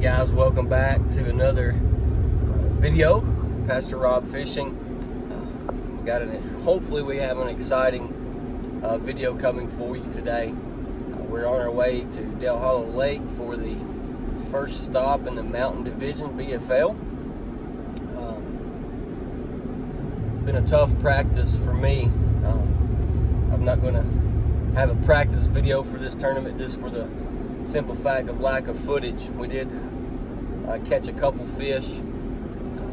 guys, welcome back to another video. Pastor Rob Fishing. Hopefully we have an exciting video coming for you today. We're on our way to Del Hollow Lake for the first stop in the Mountain Division BFL. Been a tough practice for me. I'm not going to have a practice video for this tournament just for the simple fact of lack of footage. We did catch a couple fish.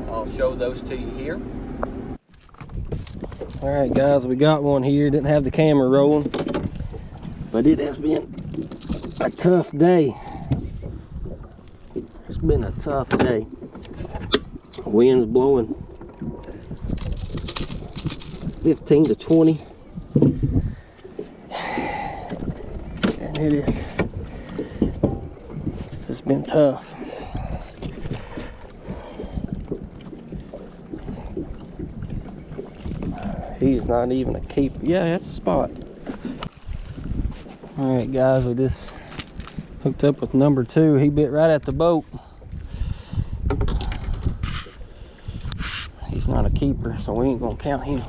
I'll show those to you here. All right, guys, we got one here. Didn't have the camera rolling, but it has been a tough day. It's been a tough day. Wind's blowing 15 to 20, and this has been tough. He's not even a keeper. Yeah, that's a spot. All right, guys, we just hooked up with number 2. He bit right at the boat. He's not a keeper, so we ain't gonna count him.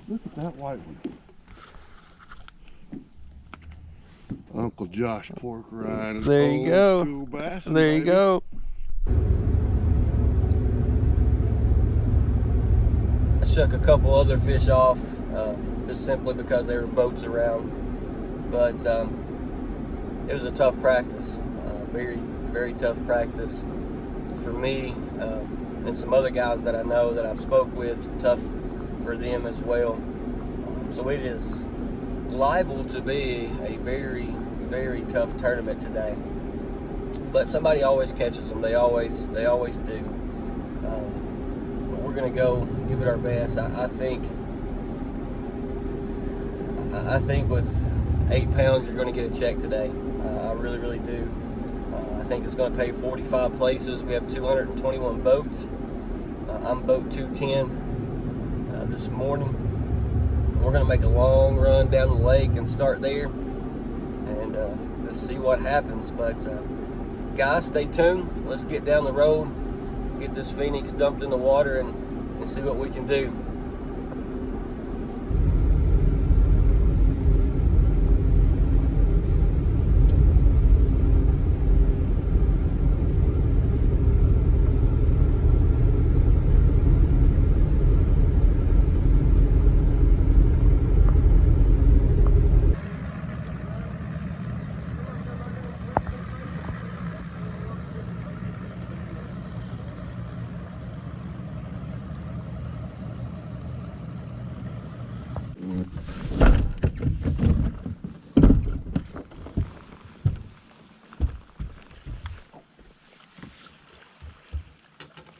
Look at that white one. Uncle Josh pork rind. There you go. There you go. I shook a couple other fish off just simply because there were boats around. But it was a tough practice. Very, very tough practice for me and some other guys that I know that I've spoke with. Tough for them as well. So it is liable to be a very, very tough tournament today. But somebody always catches them. They always do. But we're gonna go give it our best. I think with 8 pounds you're gonna get a check today. I really, really do. I think it's gonna pay 45 places. We have 221 boats. I'm boat 210 this morning. We're gonna make a long run down the lake and start there and just see what happens. But guys, stay tuned. Let's get down the road, get this Phoenix dumped in the water, and see what we can do.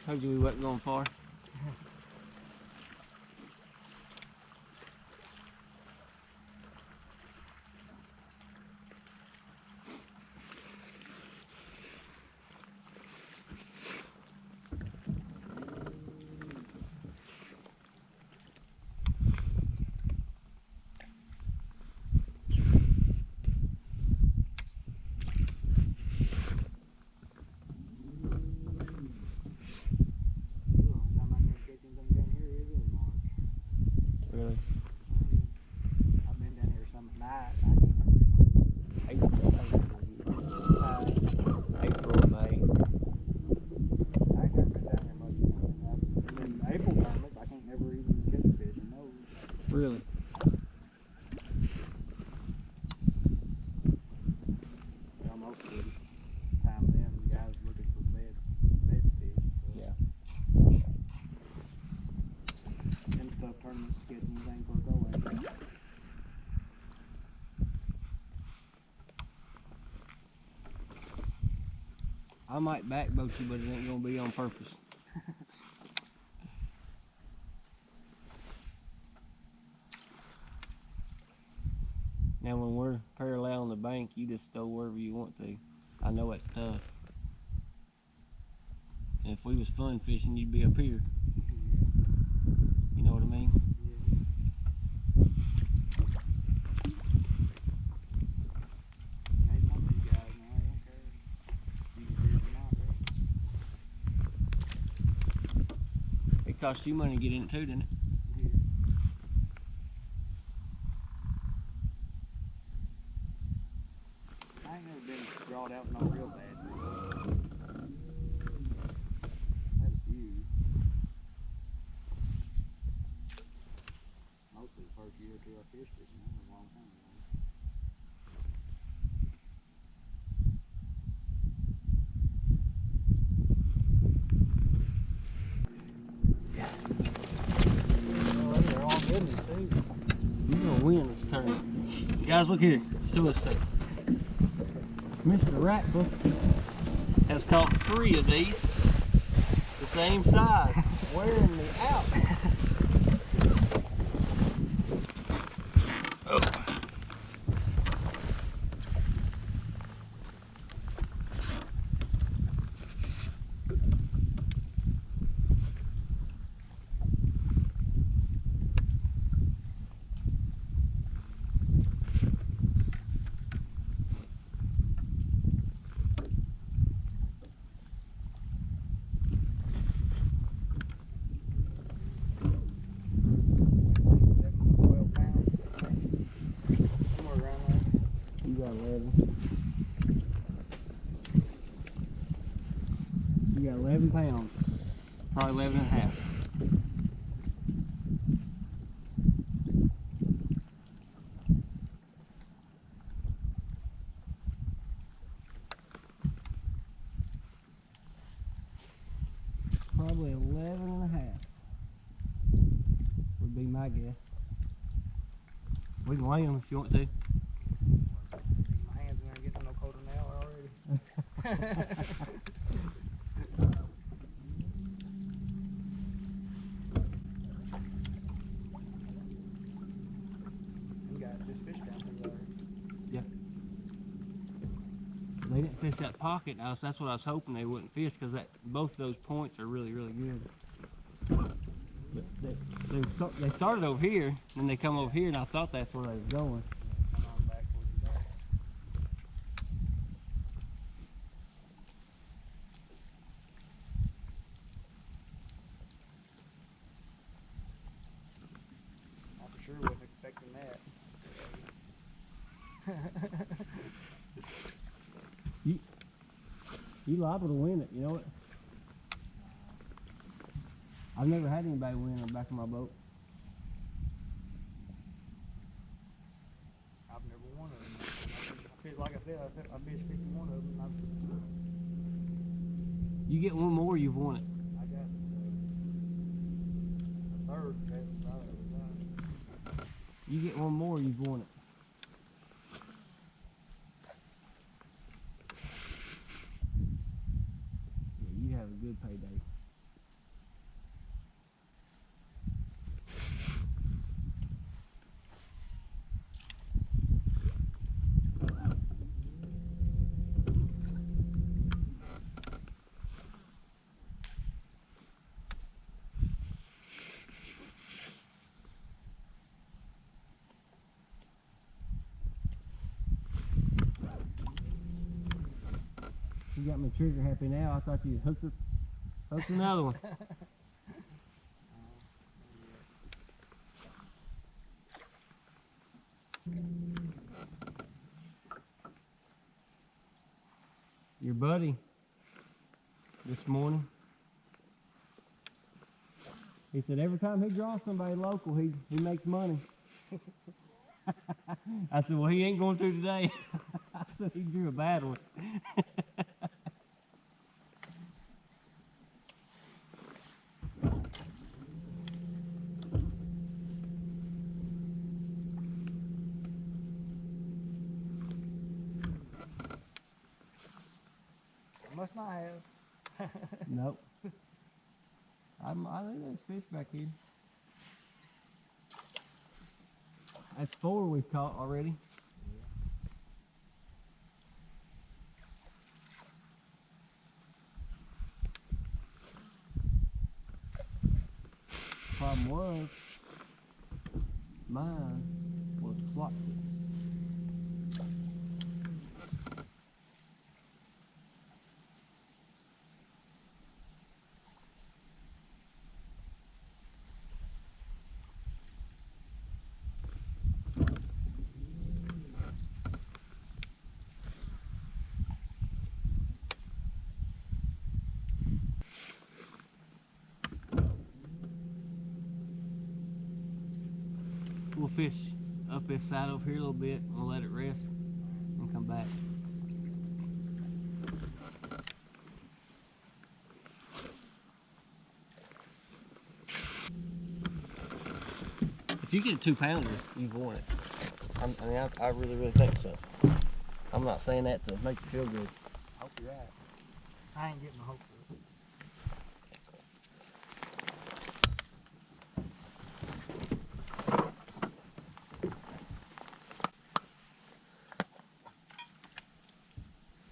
Told you we wasn't going far. Really? I've been down here some night. April, May. I ain't never been down here much. I've been in April tournaments. I can't never even catch a fish in those. Really? Well, most of the time then, the guys looking for bed fish. So Yeah. them stuff tournaments get anything for a go at. I might backboat you, but it ain't gonna be on purpose. Now, when we're parallel on the bank, you just stow wherever you want to. I know it's tough. And if we was fun fishing, you'd be up here. You know what I mean? Hey, some of these guys, man, they don't care. You can fish or not, really. It cost you money to get in it too, didn't it? Yeah. I ain't never been drawed out no real bad. Had a few. Mostly the first year or two I fished it, man, a long time ago. Well, they're all good too. You're gonna win this tournament. Guys, look here. Show us that. Mr. Ratcliffe has caught 3 of these, the same size, wearing me out. You got 11. You got 11 pounds. Probably 11 and a half. Probably 11 and a half. Would be my guess. We can weigh them if you want to. My hands are getting no colder now already. You got this fish down through there. They didn't fish that pocket. That's what I was hoping they wouldn't fish, because both of those points are really, really good. But they started over here, then they come over here, and I thought that's where they was going. Come on back towards the back. I for sure wasn't expecting that. You liable to win it, you know it. I've never had anybody win on the back of my boat. I've never won of them. I fished, like I said, I fished 51 of them. You get one more, you've won it. I got the third best I've ever done. You get one more, you've won it. Yeah, you have a good payday. You got me trigger happy now. I thought you hooked another one. Your buddy this morning, he said every time he draws somebody local, he makes money. I said, well, he ain't going to today. I said he drew a bad one. I must not have. Nope. I think there's fish back here. That's 4 we've caught already. with the slot. We'll fish up this side over here a little bit. We'll let it rest and come back. If you get a 2-pounder, you've won it. I really think so. I'm not saying that to make you feel good. I hope you're right. I ain't getting my hope for it.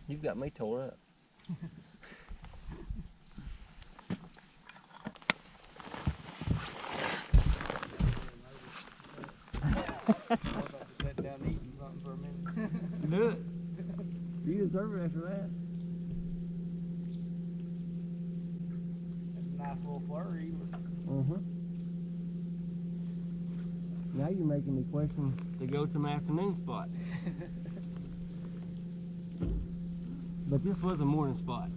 You've got me tore up. I was about to sit down eating something for a minute. Do it. You deserve it after that. It's a nice little flurry. Now you're making me question to go to my afternoon spot. But this was a morning spot.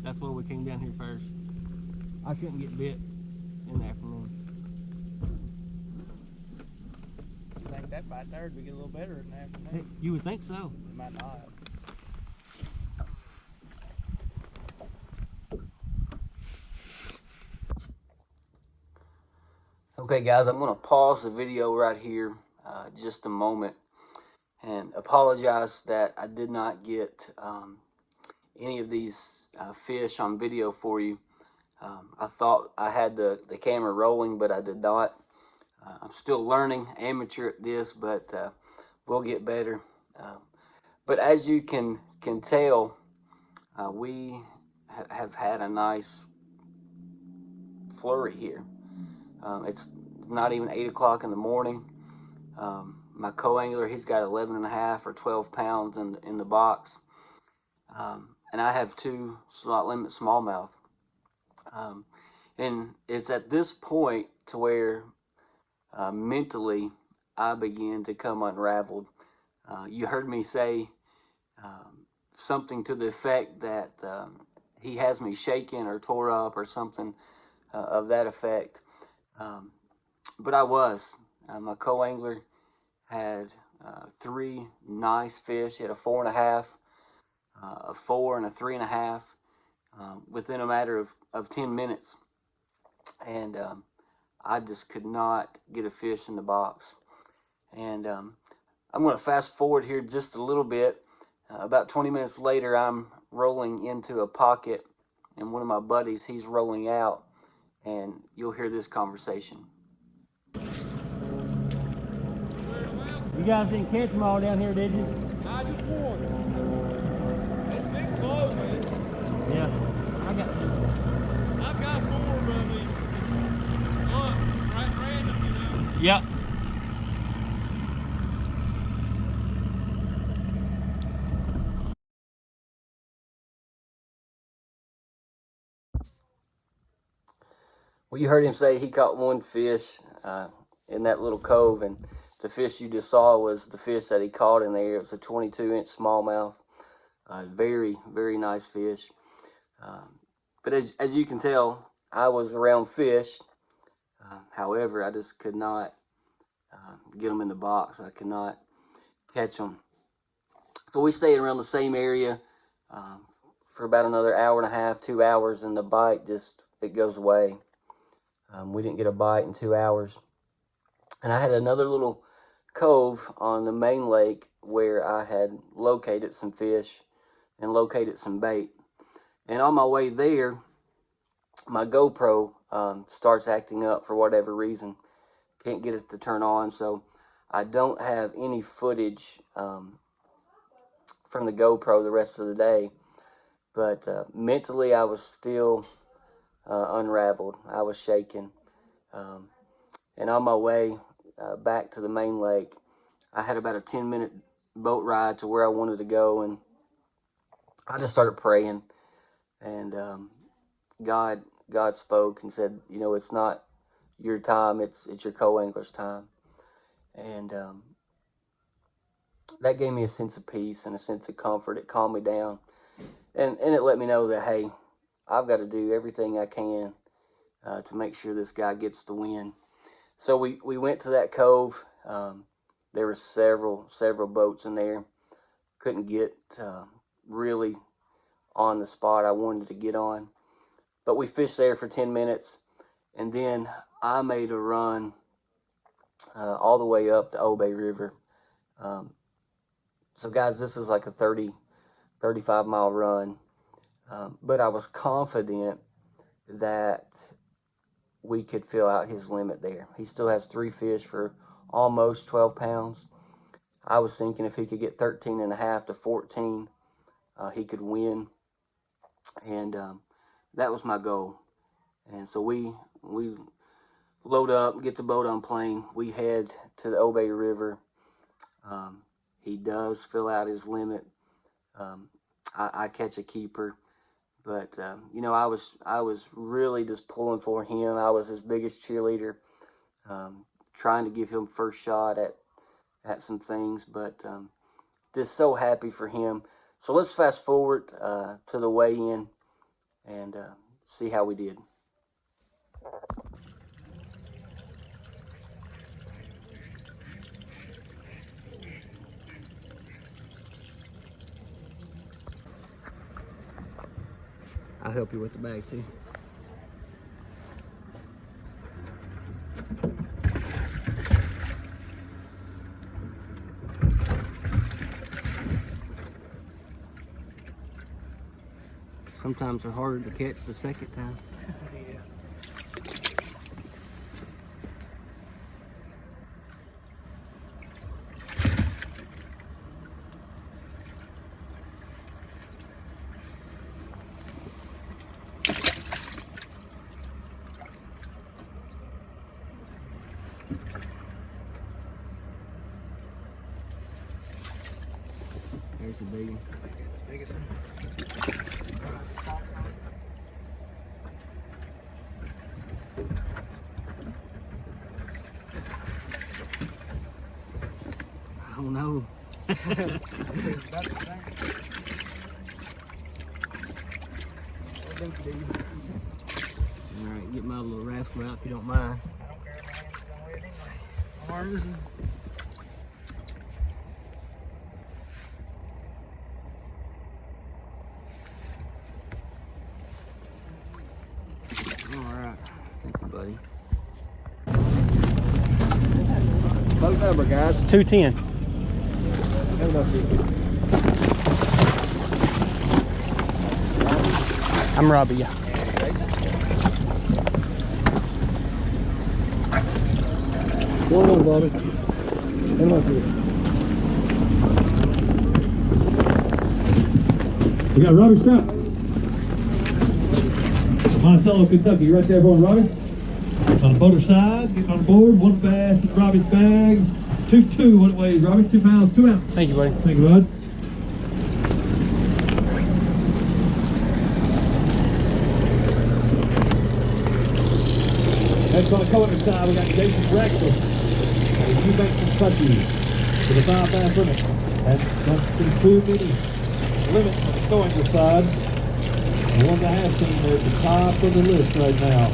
That's why we came down here first. I couldn't get bit in the afternoon. I think that bite there would get a little better in the afternoon. Hey, you would think so. It might not. Okay guys, I'm going to pause the video right here just a moment and apologize that I did not get any of these fish on video for you. I thought I had the camera rolling, but I did not. I'm still learning, amateur at this, but we'll get better. But as you can tell, we have had a nice flurry here. It's not even 8 o'clock in the morning. My co-angler, he's got 11.5 or 12 pounds in the box. And I have 2 slot limit smallmouth. And it's at this point to where mentally I begin to come unraveled. You heard me say something to the effect that he has me shaken or tore up or something of that effect. But I was. My co-angler had 3 nice fish. He had a 4.5, a 4, and a 3.5 within a matter of 10 minutes. And I just could not get a fish in the box. And I'm going to fast forward here just a little bit. About 20 minutes later, I'm rolling into a pocket, and one of my buddies, he's rolling out, and you'll hear this conversation. You guys didn't catch them all down here, did you? I just one. It's been slow, man. Yeah. I've got 4 of these right random, you know. Yep. Well, you heard him say he caught 1 fish in that little cove, and the fish you just saw was the fish that he caught in there. It was a 22-inch smallmouth. Very, very nice fish. But as you can tell, I was around fish. However, I just could not get them in the box. I could not catch them. So we stayed around the same area for about another 1.5, 2 hours, and the bite just, it goes away. We didn't get a bite in 2 hours. And I had another little cove on the main lake where I had located some fish and located some bait. And on my way there, my GoPro starts acting up for whatever reason. Can't get it to turn on, so I don't have any footage from the GoPro the rest of the day. But mentally, I was still unraveled. I was shaking. And on my way back to the main lake, I had about a 10-minute boat ride to where I wanted to go, and I just started praying, and God spoke and said, you know, it's not your time, it's your co-angler's time. And that gave me a sense of peace and a sense of comfort. It calmed me down, and it let me know that, hey, I've got to do everything I can to make sure this guy gets the win. So we went to that cove. There were several boats in there. Couldn't get really on the spot I wanted to get on, but we fished there for 10 minutes, and then I made a run all the way up the Obey River. So guys, this is like a 35 mile run, but I was confident that we could fill out his limit there. He still has 3 fish for almost 12 pounds. I was thinking if he could get 13 and a half to 14, he could win. And that was my goal. And so we load up, get the boat on plane. We head to the Obey River. He does fill out his limit. I catch a keeper. But, you know, I was really just pulling for him. I was his biggest cheerleader, trying to give him first shot at some things, but just so happy for him. So let's fast forward to the weigh-in and see how we did. I'll help you with the bag too. Sometimes they're harder to catch the second time. Yeah. There's the big one. It's the biggest one. I don't know. All right, get my little rascal out if you don't mind. I don't care, man. I'm gonna weigh it anyway. Arms. All right, thank you, buddy. Boat number, guys. 210. Have enough here. I'm Robbie, yeah. Go on, Bobby. Have enough here. We got Robbie Strap. Monticello, Kentucky, right there for Robbie. On the boater side, getting on board, one bass in Robbie's bag. 2.2, what it weighs, Robbie? 2 pounds, 2 ounces. Thank you, buddy. Thank you, bud. Next on the co-owner side, we got Jason Braxton. New Bank, Kentucky, with a 5 bass limit. That's not too many limit on the co-owner side. The one that has seen there at the top of the list right now.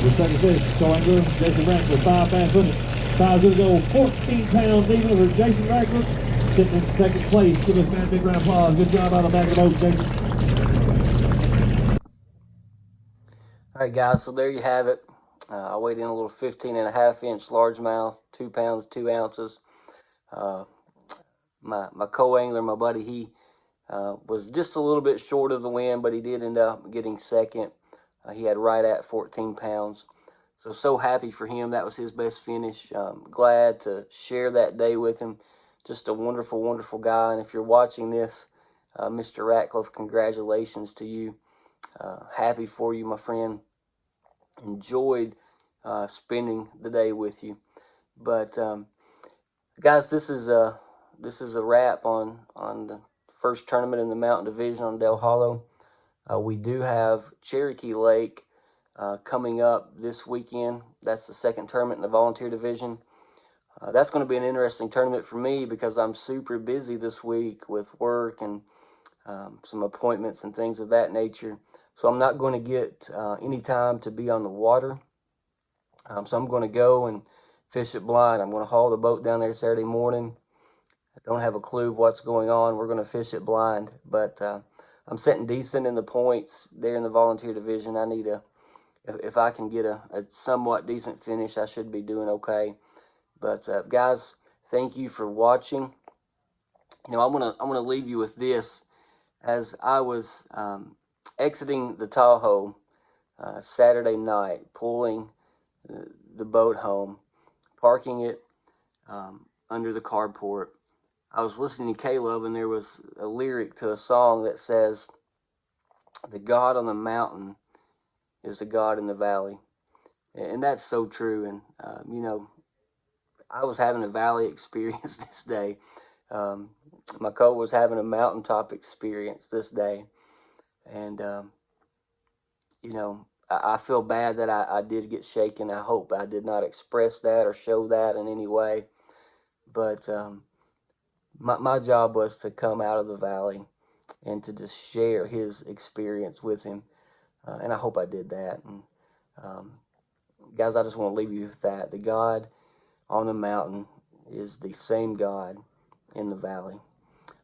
The second fish, co-angler, Jason Braxton, 5 bass limit. Size gonna go 14 pounds even for Jason Braxton, sitting in second place. Give this man a big round of applause. Good job out of the back of the boat, Jason. All right, guys, so there you have it. I weighed in a little 15.5-inch largemouth, 2 pounds, 2 ounces. My co-angler, my buddy, he was just a little bit short of the win, but he did end up getting second. He had right at 14 pounds. So happy for him. That was his best finish. Glad to share that day with him. Just a wonderful, wonderful guy. And if you're watching this, Mr. Ratcliffe, congratulations to you. Happy for you, my friend. Enjoyed spending the day with you. But Guys, this is a wrap on the first tournament in the Mountain Division on Del Hollow. We do have Cherokee Lake coming up this weekend. That's the second tournament in the volunteer division. That's going to be an interesting tournament for me because I'm super busy this week with work and some appointments and things of that nature. So I'm not going to get any time to be on the water. So I'm going to go and fish it blind. I'm going to haul the boat down there Saturday morning. I don't have a clue what's going on. We're going to fish it blind. But I'm sitting decent in the points there in the volunteer division. I need if I can get a somewhat decent finish, I should be doing okay. But guys, thank you for watching. You know, I'm gonna leave you with this. As I was exiting the Tahoe Saturday night, pulling the boat home, parking it under the carport, I was listening to Caleb, and there was a lyric to a song that says, "The God on the mountain is the God in the valley," and that's so true. And you know, I was having a valley experience this day. My co was having a mountaintop experience this day. And, you know, I feel bad that I did get shaken. I hope I did not express that or show that in any way. But my job was to come out of the valley and to just share his experience with him. And I hope I did that. And guys, I just want to leave you with that. The God on the mountain is the same God in the valley.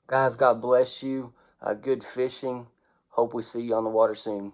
Guys, God bless you. Good fishing. Hope we see you on the water soon.